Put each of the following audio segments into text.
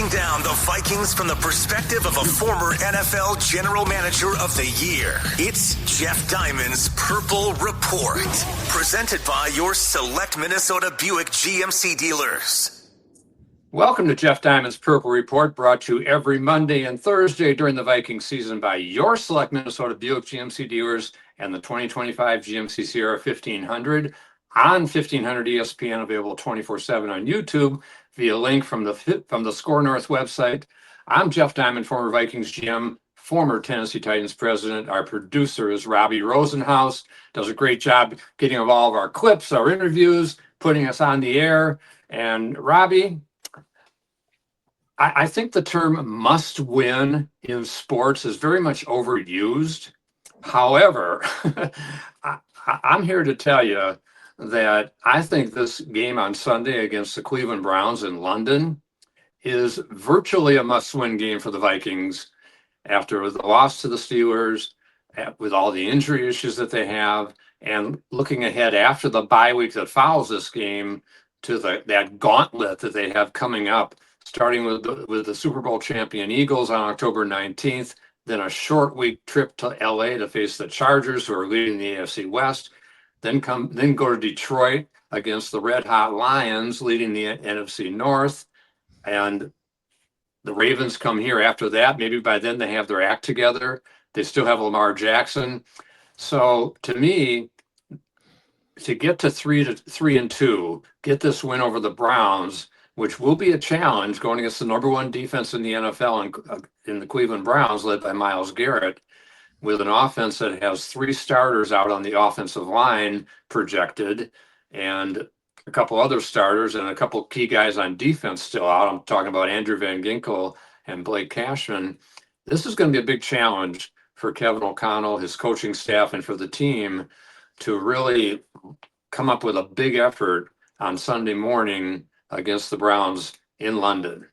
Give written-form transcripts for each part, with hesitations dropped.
breaking down the Vikings from the perspective of a former NFL General Manager of the Year. It's Jeff Diamond's Purple Report, presented by your select Minnesota Buick GMC dealers. Welcome to Jeff Diamond's Purple Report, brought to you every Monday and Thursday during the Viking season by your select Minnesota Buick GMC dealers and the 2025 GMC Sierra 1500 on 1500 ESPN, available 24/7 on YouTube via link from the Score North website. I'm Jeff Diamond, former Vikings GM, former Tennessee Titans president. Our producer is Robbie Rosenhaus, does a great job getting all of our clips, our interviews, putting us on the air. And Robbie, I think the term must win in sports is very much overused. However, I'm here to tell you that I think this game on Sunday against the Cleveland Browns in London is virtually a must-win game for the Vikings after the loss to the Steelers, with all the injury issues that they have, and looking ahead after the bye week that follows this game to that gauntlet that they have coming up, starting with the Super Bowl champion Eagles on October 19th, then a short week trip to LA to face the Chargers, who are leading the AFC West, then go to Detroit against the Red Hot Lions, leading the NFC North, and the Ravens come here after that. Maybe by then they have their act together. They still have Lamar Jackson. So to me, to get to 3-2, get this win over the Browns, which will be a challenge going against the number one defense in the NFL in the Cleveland Browns, led by Myles Garrett, with an offense that has three starters out on the offensive line projected, and a couple other starters and a couple key guys on defense still out. I'm talking about Andrew Van Ginkel and Blake Cashman. This is going to be a big challenge for Kevin O'Connell, his coaching staff, and for the team to really come up with a big effort on Sunday morning against the Browns in London.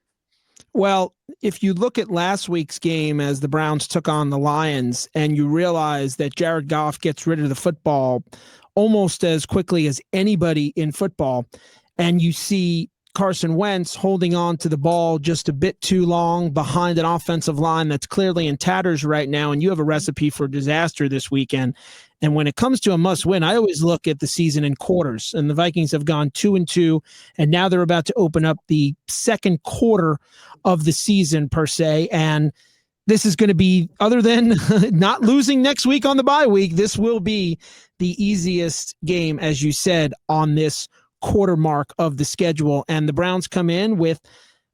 Well, if you look at last week's game as the Browns took on the Lions, and you realize that Jared Goff gets rid of the football almost as quickly as anybody in football, and you see Carson Wentz holding on to the ball just a bit too long behind an offensive line that's clearly in tatters right now, and you have a recipe for disaster this weekend. And when it comes to a must-win, I always look at the season in quarters, and the Vikings have gone 2-2, and now they're about to open up the second quarter of the season per se, and this is going to be, other than not losing next week on the bye week, this will be the easiest game, as you said, on this quarter mark of the schedule. And the Browns come in with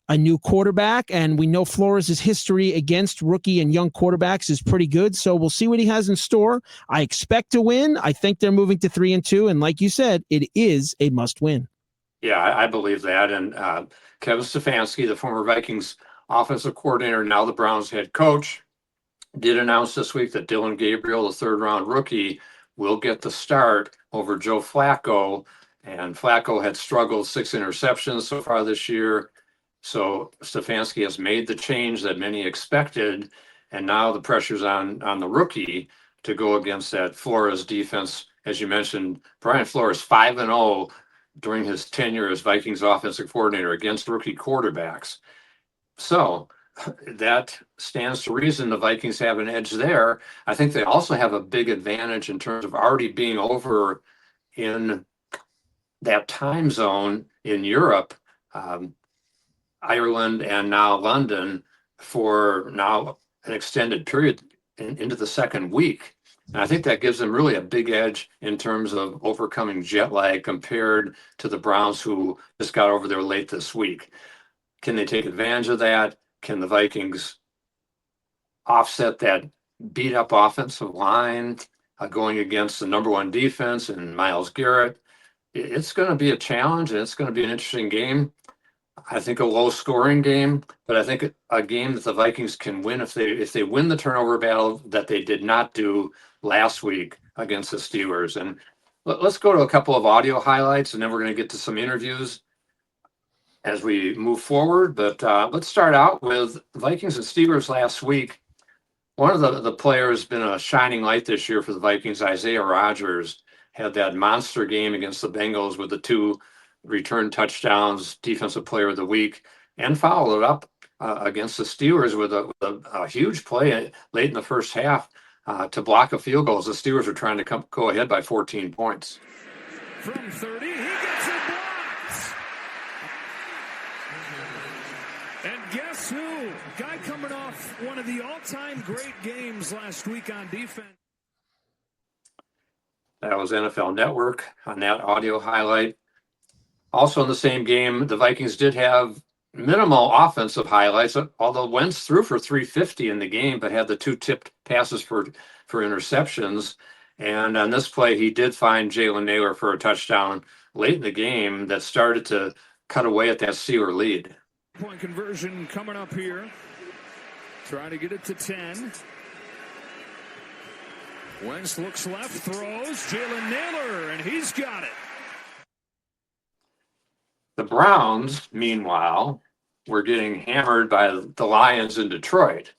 a new quarterback, and we know Flores' history against rookie and young quarterbacks is pretty good, so we'll see what he has in store. I expect to win. I think they're moving to 3-2, and like you said, it is a must-win. Yeah, I believe that. And Kevin Sefanski, the former Vikings offensive coordinator, now the Browns head coach, did announce this week that Dylan Gabriel, the third-round rookie, will get the start over Joe Flacco. And Flacco had struggled, 6 interceptions so far this year. So Stefanski has made the change that many expected, and now the pressure's on the rookie to go against that Flores defense. As you mentioned, Brian Flores 5-0 during his tenure as Vikings offensive coordinator against rookie quarterbacks. So that stands to reason the Vikings have an edge there. I think they also have a big advantage in terms of already being over in that time zone in Europe, Ireland, and now London, for now an extended period into the second week. And I think that gives them really a big edge in terms of overcoming jet lag compared to the Browns, who just got over there late this week. Can they take advantage of that? Can the Vikings offset that beat up offensive line going against the number one defense and Myles Garrett? It's going to be a challenge, and it's going to be an interesting game. I think a low scoring game, but I think a game that the Vikings can win if they win the turnover battle that they did not do last week against the Steelers. And let's go to a couple of audio highlights, and then we're going to get to some interviews as we move forward. But let's start out with Vikings and Steelers last week. One of the players has been a shining light this year for the Vikings, Isaiah Rodgers, had that monster game against the Bengals with the 2 return touchdowns, defensive player of the week, and followed it up against the Steelers with a huge play late in the first half to block a field goal as the Steelers are trying to go ahead by 14 points. From 30, he gets it blocked. And guess who? Guy coming off one of the all-time great games last week on defense. That was NFL Network on that audio highlight. Also in the same game, the Vikings did have minimal offensive highlights, although Wentz threw for 350 in the game, but had the 2 tipped passes for interceptions. And on this play, he did find Jalen Naylor for a touchdown late in the game that started to cut away at that Steeler lead. Point conversion coming up here. Trying to get it to 10. Wentz looks left, throws. Jalen Naylor, and he's got it. The Browns, meanwhile, were getting hammered by the Lions in Detroit.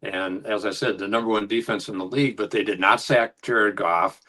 And as I said, the number 1 defense in the league, but they did not sack Jared Goff.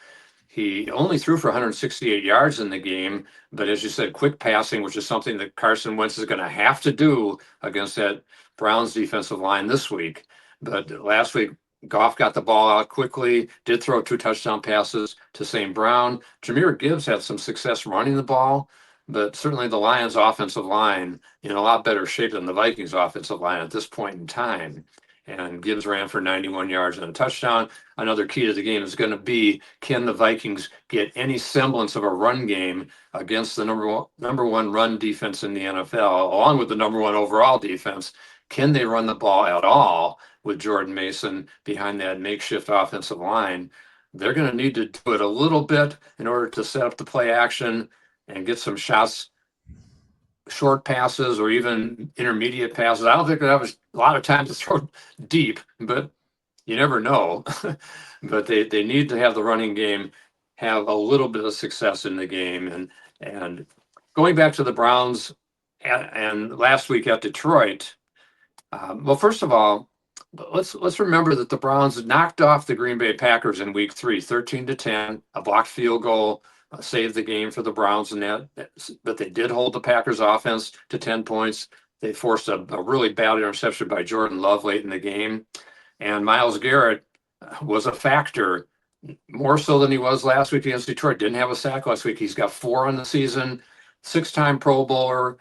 He only threw for 168 yards in the game, but as you said, quick passing, which is something that Carson Wentz is going to have to do against that Browns defensive line this week. But last week, Goff got the ball out quickly, did throw 2 touchdown passes to St. Brown. Jahmyr Gibbs had some success running the ball, but certainly the Lions offensive line in a lot better shape than the Vikings offensive line at this point in time. And Gibbs ran for 91 yards and a touchdown. Another key to the game is going to be, can the Vikings get any semblance of a run game against the number one run defense in the NFL, along with the number 1 overall defense? Can they run the ball at all with Jordan Mason behind that makeshift offensive line? They're going to need to do it a little bit in order to set up the play action and get some shots, short passes or even intermediate passes. I don't think that was a lot of time to throw deep, but you never know. But they need to have the running game have a little bit of success in the game. And going back to the Browns and last week at Detroit, well, first of all, let's remember that the Browns knocked off the Green Bay Packers in week 3, 13-10, a blocked field goal. Saved the game for the Browns in that, but they did hold the Packers offense to 10 points. They forced a really bad interception by Jordan Love late in the game. And Myles Garrett was a factor, more so than he was last week against Detroit. Didn't have a sack last week. He's got 4 on the season, 6-time Pro Bowler,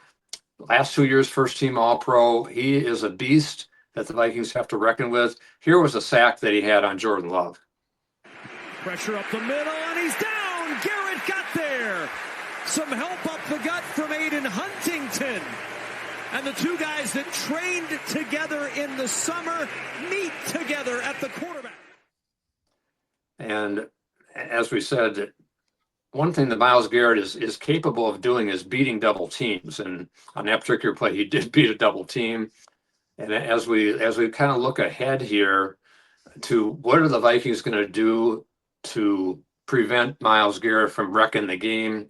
last 2 years first-team All-Pro. He is a beast that the Vikings have to reckon with. Here was a sack that he had on Jordan Love. Pressure up the middle, and he's down. Garrett got there. Some help up the gut from Aiden Huntington. And the 2 guys that trained together in the summer meet together at the quarterback. And as we said, one thing that Myles Garrett is capable of doing is beating double teams. And on that particular play, he did beat a double team. And as we kind of look ahead here to what are the Vikings going to do to prevent Myles Garrett from wrecking the game,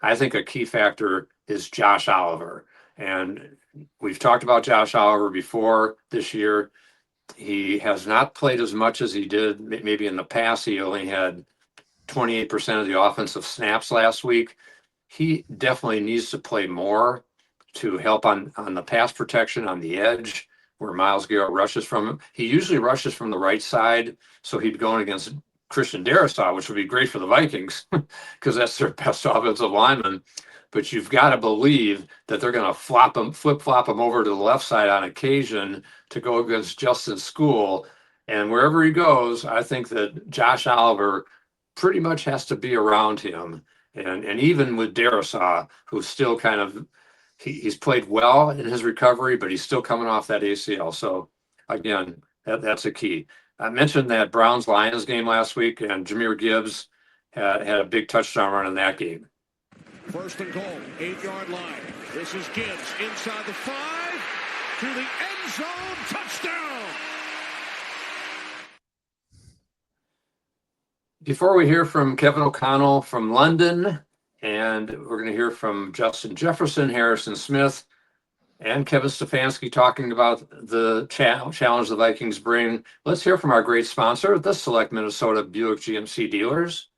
I think a key factor is Josh Oliver. And we've talked about Josh Oliver before this year. He has not played as much as he did maybe in the past. He only had 28% of the offensive snaps last week. He definitely needs to play more to help on the pass protection on the edge where Myles Garrett rushes from him. He usually rushes from the right side, so he'd be going against Christian Darrisaw, which would be great for the Vikings because that's their best offensive lineman. But you've got to believe that they're going to flip-flop him over to the left side on occasion to go against Justin School. And wherever he goes, I think that Josh Oliver pretty much has to be around him. And even with Darrisaw, who's still kind of, he's played well in his recovery, but he's still coming off that ACL. So, again, that's a key. I mentioned that Browns-Lions game last week, and Jahmyr Gibbs had a big touchdown run in that game. 1st and goal, 8-yard line. This is Gibbs inside the 5 to the end zone. Touchdown! Before we hear from Kevin O'Connell from London, and we're going to hear from Justin Jefferson, Harrison Smith, and Kevin Sefanski talking about the challenge the Vikings bring, let's hear from our great sponsor, the Select Minnesota Buick GMC dealers.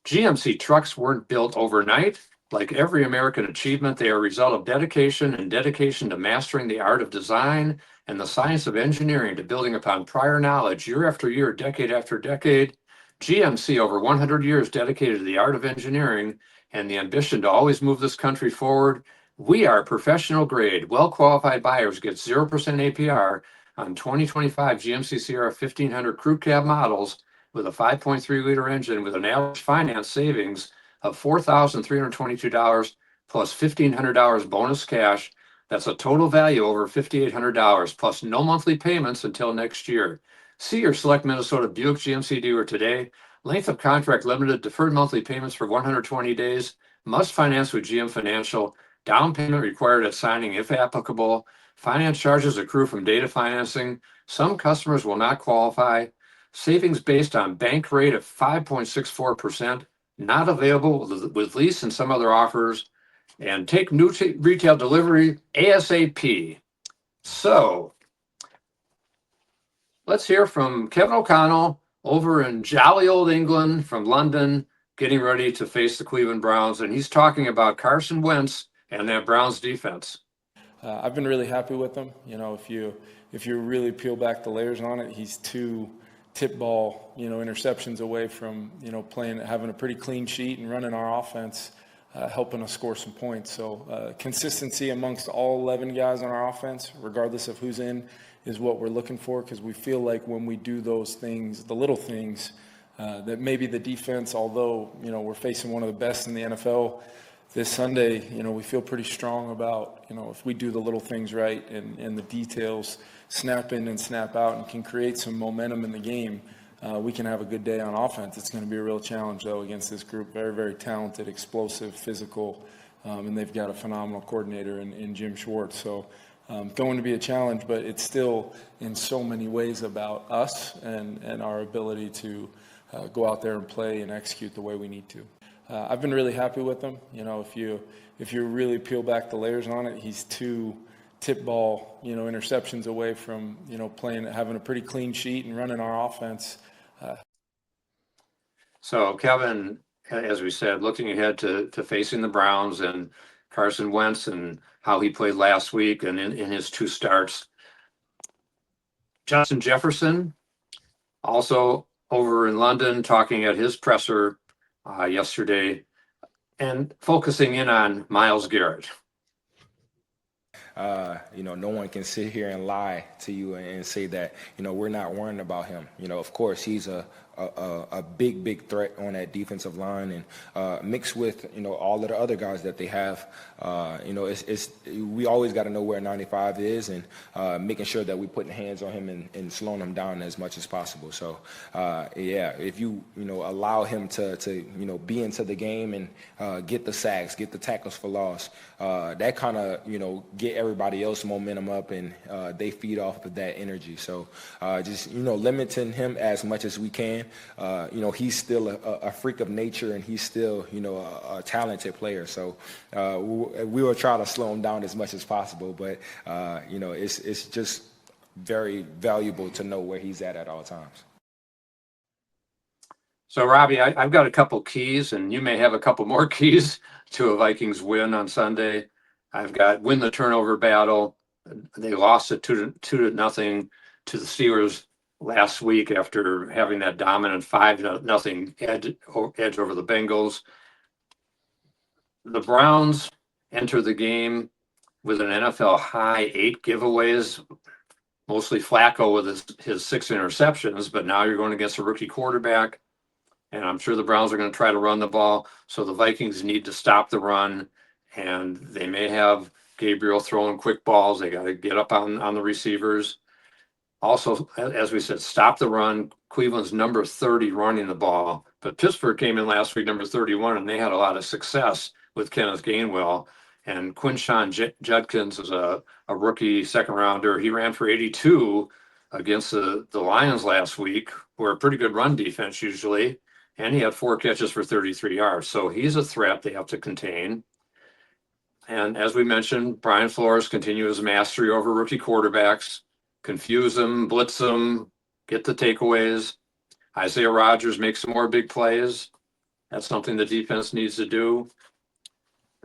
GMC trucks weren't built overnight. Like every American achievement, they are a result of dedication and dedication to mastering the art of design and the science of engineering to building upon prior knowledge year after year, decade after decade. GMC, over 100 years dedicated to the art of engineering and the ambition to always move this country forward. We are professional grade, well-qualified buyers get 0% APR on 2025 GMC Sierra 1500 crew cab models with a 5.3-liter engine with an average finance savings of $4,322 plus $1,500 bonus cash. That's a total value over $5,800 plus no monthly payments until next year. See your select Minnesota Buick GMC dealer today. Length of contract limited, deferred monthly payments for 120 days. Must finance with GM Financial. Down payment required at signing if applicable. Finance charges accrue from data financing. Some customers will not qualify. Savings based on bank rate of 5.64%. Not available with lease and some other offers. And take new retail delivery ASAP. So let's hear from Kevin O'Connell over in jolly old England from London, getting ready to face the Cleveland Browns. And he's talking about Carson Wentz and that Browns defense. I've been really happy with him. You know, if you really peel back the layers on it, he's 2 tip ball, interceptions away from, having a pretty clean sheet and running our offense, helping us score some points. So consistency amongst all 11 guys on our offense, regardless of who's in, is what we're looking for, because we feel like when we do those things, the little things, that maybe the defense, although, we're facing one of the best in the NFL this Sunday, we feel pretty strong about, if we do the little things right and the details snap in and snap out and can create some momentum in the game, we can have a good day on offense. It's going to be a real challenge, though, against this group. Very, very talented, explosive, physical, and they've got a phenomenal coordinator in Jim Schwartz. So going to be a challenge, but it's still in so many ways about us and our ability to go out there and play and execute the way we need to. I've been really happy with him. If you really peel back the layers on it, he's 2 tip ball, interceptions away from, having a pretty clean sheet and running our offense. So Kevin, as we said, looking ahead to facing the Browns and Carson Wentz and how he played last week and in his 2 starts. Justin Jefferson, also over in London, talking at his presser yesterday and focusing in on Myles Garrett. No one can sit here and lie to you and say that, we're not worrying about him. Of course, he's a big threat on that defensive line, and mixed with, all of the other guys that they have. We always got to know where 95 is, and making sure that we're putting hands on him and slowing him down as much as possible. So, if you, allow him to be into the game and get the sacks, get the tackles for loss, that kind of, get everybody else momentum up, and they feed off of that energy. So just, limiting him as much as we can. He's still a freak of nature, and he's still, a talented player. So we will try to slow him down as much as possible. But, it's just very valuable to know where he's at all times. So, Robbie, I've got a couple keys, and you may have a couple more keys to a Vikings win on Sunday. I've got win the turnover battle. They lost it 2-0 to the Steelers last week after having that dominant 5-0 edge over the Bengals. The Browns enter the game with an NFL high 8 giveaways, mostly Flacco with his 6 interceptions, but now you're going against a rookie quarterback, and I'm sure the Browns are going to try to run the ball. So the Vikings need to stop the run, and they may have Gabriel throwing quick balls. They got to get up on the receivers. Also, as we said, stop the run. Cleveland's number 30 running the ball, but Pittsburgh came in last week number 31, and they had a lot of success with Kenneth Gainwell. And Quinshon Judkins is a rookie second rounder. He ran for 82 against the Lions last week, who are a pretty good run defense usually, and he had 4 catches for 33 yards. So he's a threat they have to contain. And as we mentioned, Brian Flores continues his mastery over rookie quarterbacks. Confuse them, blitz them, get the takeaways. Isaiah Rodgers makes some more big plays. That's something the defense needs to do.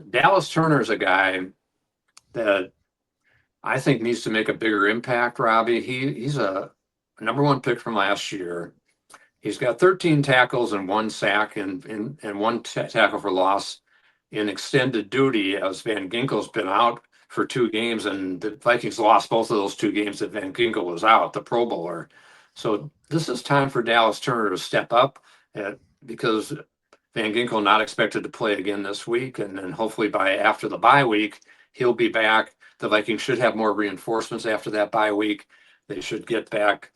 Dallas Turner's a guy that I think needs to make a bigger impact, Robbie. He's a number one pick from last year. He's got 13 tackles and one sack and one tackle for loss in extended duty, as Van Ginkel's been out for 2 games, and the Vikings lost both of those 2 games that Van Ginkel was out, the Pro Bowler. So this is time for Dallas Turner to step up because Van Ginkel not expected to play again this week, and then hopefully by after the bye week, he'll be back. The Vikings should have more reinforcements after that bye week. They should get back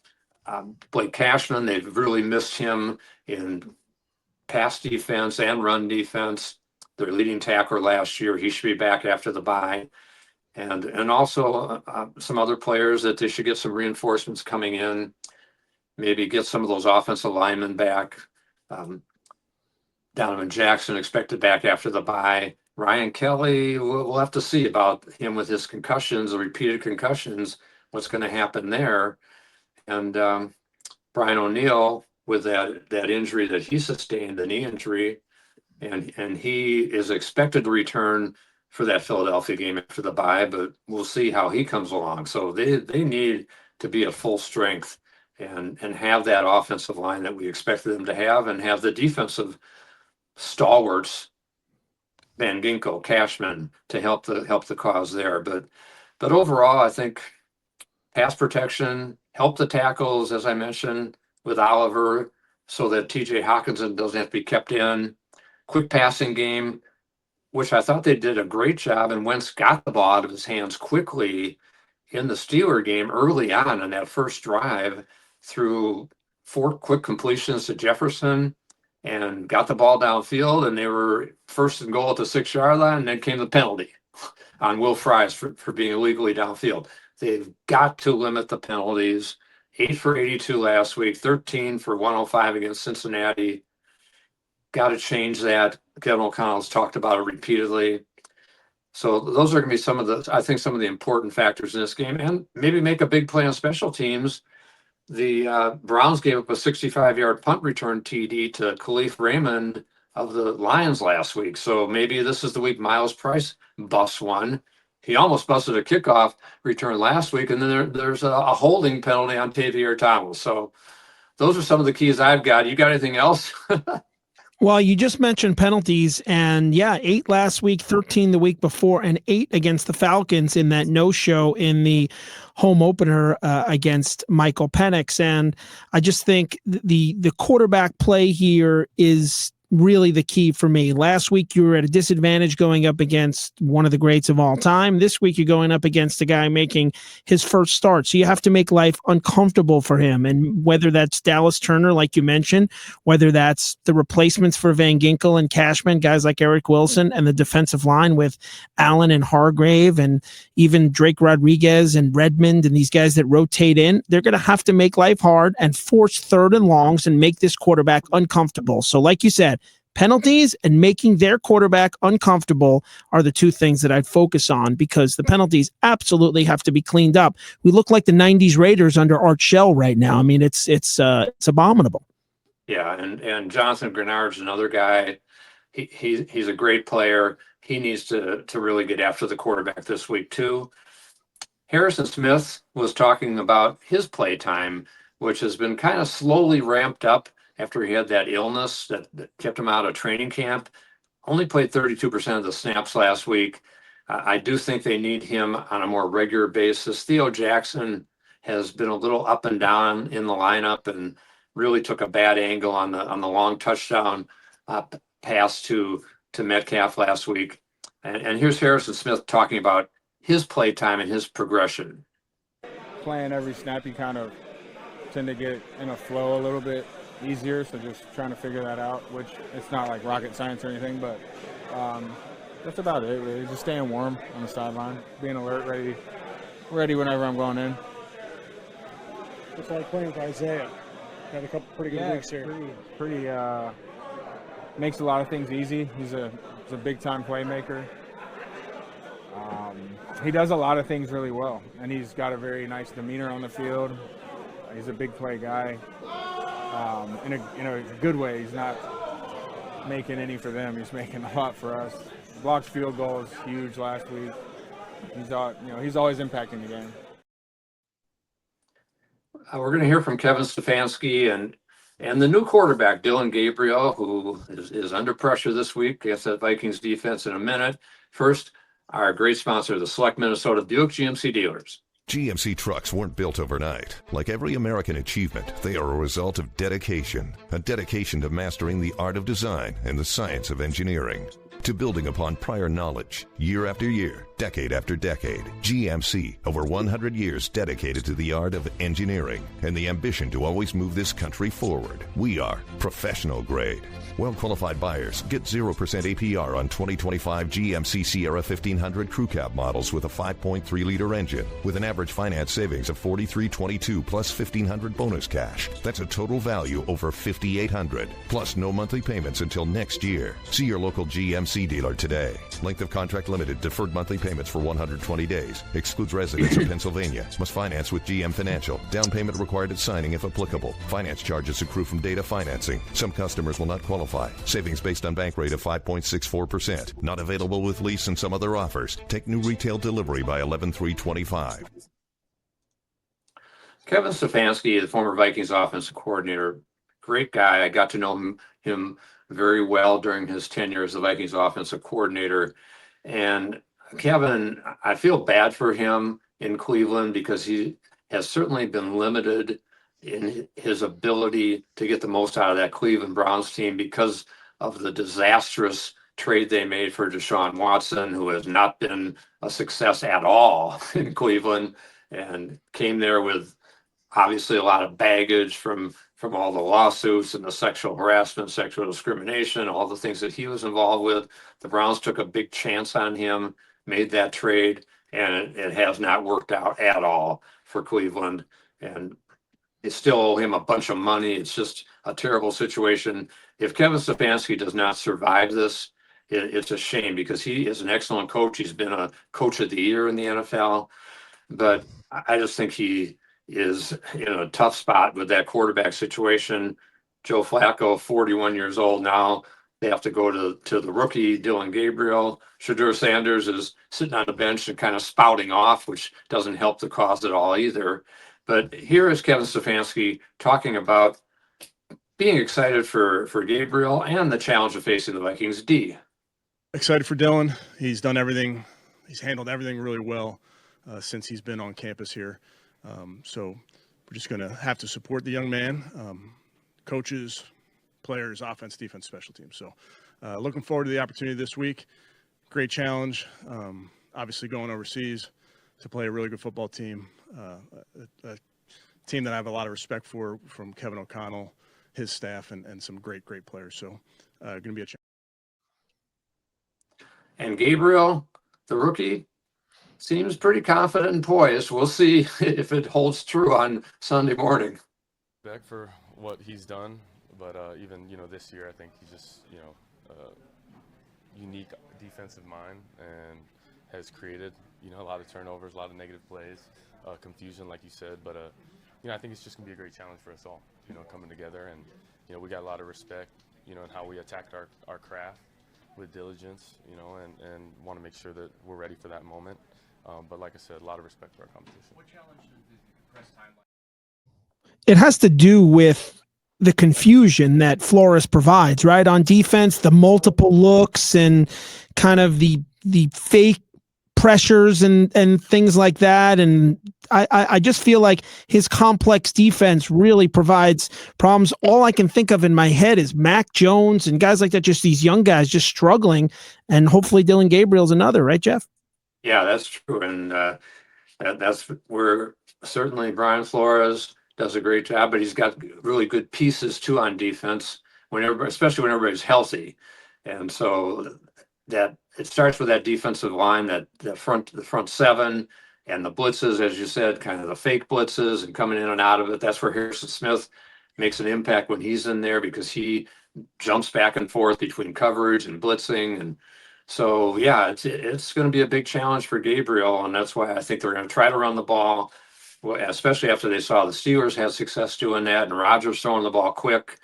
Blake Cashman. They've really missed him in pass defense and run defense. Their leading tackler last year, he should be back after the bye. And also some other players that they should get some reinforcements coming in, maybe get some of those offensive linemen back. Donovan Jackson expected back after the bye. Ryan Kelly, we'll have to see about him with his concussions, the repeated concussions, what's going to happen there. And Brian O'Neill with that injury that he sustained, the knee injury, and he is expected to return for that Philadelphia game after the bye, but we'll see how he comes along. So they need to be at full strength and have that offensive line that we expected them to have, and have the defensive stalwarts, Van Ginkel, Cashman, to help the cause there. But overall, I think pass protection, help the tackles, as I mentioned, with Oliver, so that TJ Hawkinson doesn't have to be kept in. Quick passing game, which I thought they did a great job, and Wentz got the ball out of his hands quickly in the Steeler game early on in that first drive, through 4 quick completions to Jefferson, and got the ball downfield, and they were first and goal at the 6-yard line, and then came the penalty on Will Fries for being illegally downfield. They've got to limit the penalties. 8 for 82 last week, 13 for 105 against Cincinnati. Got to change that. Kevin O'Connell's talked about it repeatedly. So those are going to be some of the important factors in this game, and maybe make a big play on special teams. The Browns gave up a 65-yard punt return TD to Khalif Raymond of the Lions last week. So maybe this is the week Miles Price busts one. He almost busted a kickoff return last week, and then there's a holding penalty on Tavier Thomas. So those are some of the keys I've got. You got anything else? Well, you just mentioned penalties, and 8 last week, 13 the week before, and 8 against the Falcons in that no-show in the home opener against Michael Penix. And I just think the quarterback play here is really the key for me. Last week, you were at a disadvantage going up against one of the greats of all time. This week, you're going up against a guy making his first start. So you have to make life uncomfortable for him. And whether that's Dallas Turner, like you mentioned, whether that's the replacements for Van Ginkel and Cashman, guys like Eric Wilson, and the defensive line with Allen and Hargrave, and even Drake Rodriguez and Redmond, and these guys that rotate in, they're going to have to make life hard and force 3rd and longs and make this quarterback uncomfortable. So like you said, penalties and making their quarterback uncomfortable are the 2 things that I'd focus on, because the penalties absolutely have to be cleaned up. We look like the 90s Raiders under Art Shell right now. I mean, it's abominable. Yeah, and Jonathan Grenard's another guy. He's a great player. He needs to really get after the quarterback this week too. Harrison Smith was talking about his play time, which has been kind of slowly ramped up after he had that illness that kept him out of training camp. Only played 32% of the snaps last week. I do think they need him on a more regular basis. Theo Jackson has been a little up and down in the lineup, and really took a bad angle on the long touchdown pass to Metcalf last week. And here's Harrison Smith talking about his play time and his progression. Playing every snap, you kind of tend to get in a flow a little bit easier, so just trying to figure that out, which it's not like rocket science or anything, but that's about it really. Just staying warm on the sideline, being alert, ready whenever I'm going in. It's like playing with Isaiah. Had a couple pretty good weeks here. Pretty makes a lot of things easy. He's a big time playmaker. He does a lot of things really well, and he's got a very nice demeanor on the field. He's a big play guy. In a good way. He's not making any for them. He's making a lot for us. blocked field goal is huge last week. He's always impacting the game. We're going to hear from Kevin Stefanski and the new quarterback, Dylan Gabriel, who is under pressure this week against that Vikings defense in a minute. First, our great sponsor, the Select Minnesota Buick GMC dealers. GMC trucks weren't built overnight. Like every American achievement, they are a result of dedication. A dedication to mastering the art of design and the science of engineering. To building upon prior knowledge, year after year, decade after decade. GMC, over 100 years dedicated to the art of engineering and the ambition to always move this country forward. We are professional grade. Well-qualified buyers get 0% APR on 2025 GMC Sierra 1500 Crew Cab models with a 5.3-liter engine with an average finance savings of $4,322 plus $1,500 bonus cash. That's a total value over $5,800 plus no monthly payments until next year. See your local GMC dealer today. Length of contract limited. Deferred monthly payments for 120 days. Excludes residents of Pennsylvania. Must finance with GM Financial. Down payment required at signing if applicable. Finance charges accrue from data financing. Some customers will not qualify. Savings based on bank rate of 5.64%. Not available with lease and some other offers. Take new retail delivery by 11/3/25. Kevin Sefanski, the former Vikings offensive coordinator, great guy. I got to know him very well during his tenure as the Vikings offensive coordinator. And Kevin, I feel bad for him in Cleveland because he has certainly been limited in his ability to get the most out of that Cleveland Browns team because of the disastrous trade they made for Deshaun Watson, who has not been a success at all in Cleveland and came there with obviously a lot of baggage from all the lawsuits and the sexual harassment, sexual discrimination, all the things that he was involved with. The Browns took a big chance on him, made that trade, and it has not worked out at all for Cleveland. And they still owe him a bunch of money. It's just a terrible situation. If Kevin Stefanski does not survive this, it's a shame because he is an excellent coach. He's been a coach of the year in the NFL, but I just think he is in a tough spot with that quarterback situation. Joe Flacco, 41 years old now. They have to go to the rookie, Dylan Gabriel. Shadur Sanders is sitting on the bench and kind of spouting off, which doesn't help the cause at all either. But here is Kevin Stefanski talking about being excited for Gabriel and the challenge of facing the Vikings D. Excited for Dylan. He's done everything. He's handled everything really well since he's been on campus here. So we're just going to have to support the young man, coaches, players, offense, defense, special teams. So looking forward to the opportunity this week. Great challenge. Obviously going overseas to play a really good football team, a team that I have a lot of respect for from Kevin O'Connell, his staff, and some great players. So going to be a challenge. And Gabriel, the rookie, seems pretty confident and poised. We'll see if it holds true on Sunday morning. Back for what he's done, but even this year, I think he's just unique defensive mind and has created a lot of turnovers, a lot of negative plays, confusion, like you said. But I think it's just gonna be a great challenge for us all. Coming together, and we got a lot of respect, in how we attacked our craft with diligence, and want to make sure that we're ready for that moment. But like I said, a lot of respect for our competition. What challenge is the press timeline? It has to do with the confusion that Flores provides, right? On defense, the multiple looks and kind of the fake pressures and things like that. And I just feel like his complex defense really provides problems. All I can think of in my head is Mac Jones and guys like that, just these young guys just struggling. And hopefully Dylan Gabriel's another, right, Jeff? Yeah, that's true. And that's where certainly Brian Flores does a great job, but he's got really good pieces too on defense especially when everybody's healthy. And so that it starts with that defensive line, the front seven and the blitzes, as you said, kind of the fake blitzes and coming in and out of it. That's where Harrison Smith makes an impact when he's in there because he jumps back and forth between coverage and blitzing. And so, yeah, it's going to be a big challenge for Gabriel. And that's why I think they're going to try to run the ball, especially after they saw the Steelers had success doing that and Rodgers throwing the ball quick.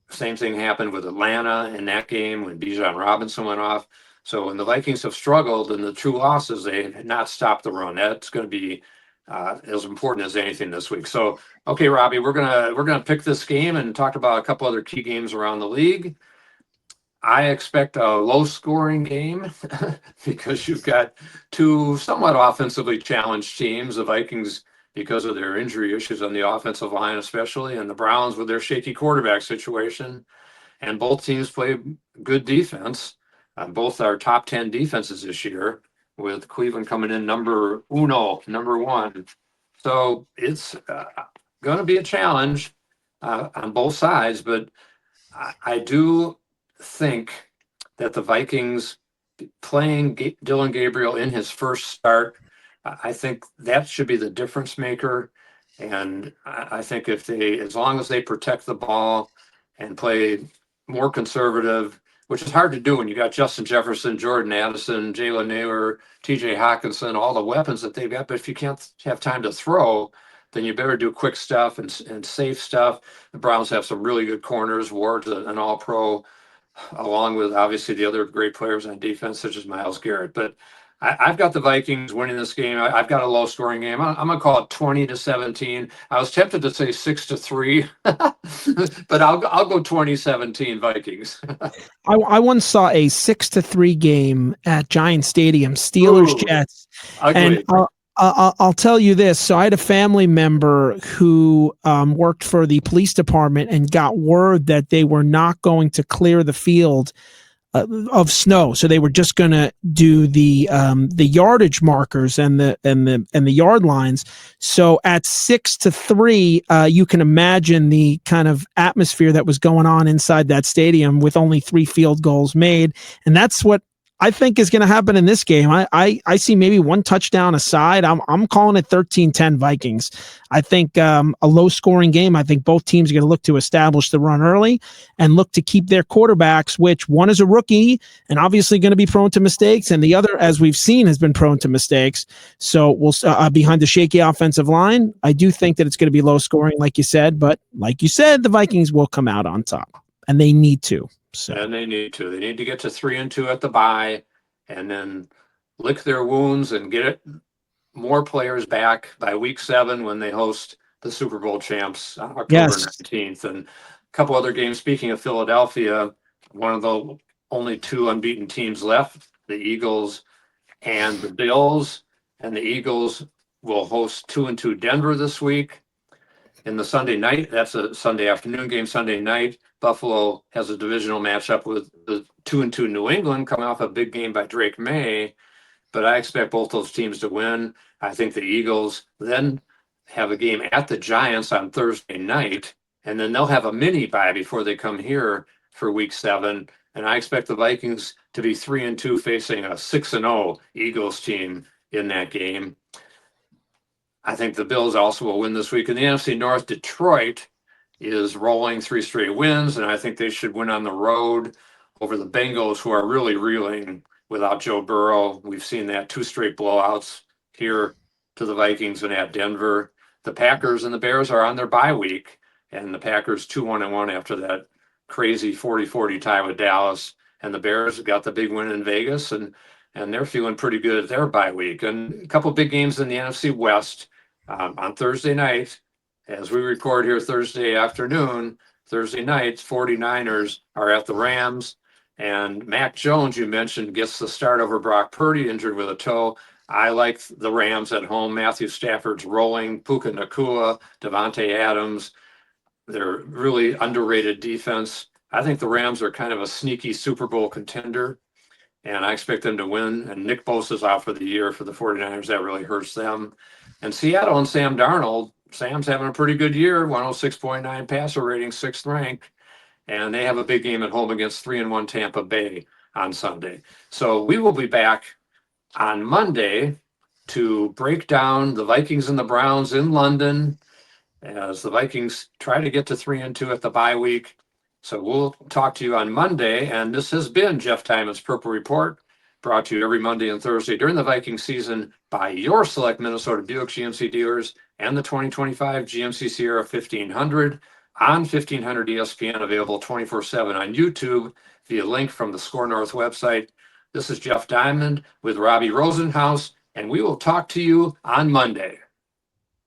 Same thing happened with Atlanta in that game when Bijan Robinson went off. So when the Vikings have struggled in the two losses, they have not stopped the run. That's going to be as important as anything this week. So, okay, Robbie, we're gonna pick this game and talk about a couple other key games around the league. I expect a low-scoring game because you've got two somewhat offensively challenged teams. The Vikings, because of their injury issues on the offensive line, especially, and the Browns with their shaky quarterback situation. And both teams play good defense. Both are top 10 defenses this year, with Cleveland coming in number one. So it's going to be a challenge on both sides, but I do think that the Vikings playing Dylan Gabriel in his first start, I think that should be the difference maker. And I think as long as they protect the ball and play more conservative, which is hard to do when you got Justin Jefferson, Jordan Addison, Jalen Naylor, TJ Hawkinson, all the weapons that they've got. But if you can't have time to throw, then you better do quick stuff and safe stuff. The Browns have some really good corners. Ward's an all-pro, along with obviously the other great players on defense, such as Myles Garrett. But I've got the Vikings winning this game. I've got a low-scoring game. I'm going to call it 20-17. I was tempted to say 6-3, but I'll go 20-17 Vikings. I once saw a 6-3 game at Giant Stadium, Steelers Jets, and I'll tell you this. So I had a family member who worked for the police department and got word that they were not going to clear the field of snow. So they were just going to do the yardage markers and the yard lines. So at 6-3, you can imagine the kind of atmosphere that was going on inside that stadium with only 3 field goals made. And that's what I think is going to happen in this game. I see maybe one touchdown aside. I'm calling it 13-10 Vikings. I think a low-scoring game. I think both teams are going to look to establish the run early and look to keep their quarterbacks, which one is a rookie and obviously going to be prone to mistakes, and the other, as we've seen, has been prone to mistakes. So we'll behind the shaky offensive line, I do think that it's going to be low-scoring, like you said. But like you said, the Vikings will come out on top, and they need to. So. And they need to. They need to get to 3-2 at the bye, and then lick their wounds and get more players back by week 7 when they host the Super Bowl champs on October 19th. And a couple other games. Speaking of Philadelphia, one of the only 2 unbeaten teams left, the Eagles and the Bills. And the Eagles will host 2-2 Denver this week. In the Sunday night, that's a Sunday afternoon game. Sunday night, Buffalo has a divisional matchup with the 2-2 New England, coming off a big game by Drake May. But I expect both those teams to win. I think the Eagles then have a game at the Giants on Thursday night, and then they'll have a mini bye before they come here for week 7. And I expect the Vikings to be 3-2 facing a 6-0 Eagles team in that game. I think the Bills also will win this week. In the NFC North, Detroit is rolling 3 straight wins, and I think they should win on the road over the Bengals, who are really reeling without Joe Burrow. We've seen that 2 straight blowouts here to the Vikings and at Denver. The Packers and the Bears are on their bye week, and the Packers 2-1 after that crazy 40-40 tie with Dallas. And the Bears got the big win in Vegas, and they're feeling pretty good at their bye week. And a couple big games in the NFC West. On Thursday night, as we record here Thursday afternoon, Thursday night, 49ers are at the Rams. And Mac Jones, you mentioned, gets the start over Brock Purdy, injured with a toe. I like the Rams at home. Matthew Stafford's rolling. Puka Nacua, Devontae Adams. They're really underrated defense. I think the Rams are kind of a sneaky Super Bowl contender, and I expect them to win. And Nick Bosa's out for the year for the 49ers. That really hurts them. And Seattle and Sam Darnold, Sam's having a pretty good year, 106.9 passer rating, 6th rank. And they have a big game at home against 3-1 Tampa Bay on Sunday. So we will be back on Monday to break down the Vikings and the Browns in London as the Vikings try to get to 3-2 at the bye week. So we'll talk to you on Monday. And this has been Jeff Diamond's Purple Report, brought to you every Monday and Thursday during the Viking season by your select Minnesota Buick GMC dealers and the 2025 GMC Sierra 1500 on 1500 ESPN, available 24/7 on YouTube via link from the Score North website. This is Jeff Diamond with Robbie Rosenhaus, and we will talk to you on Monday.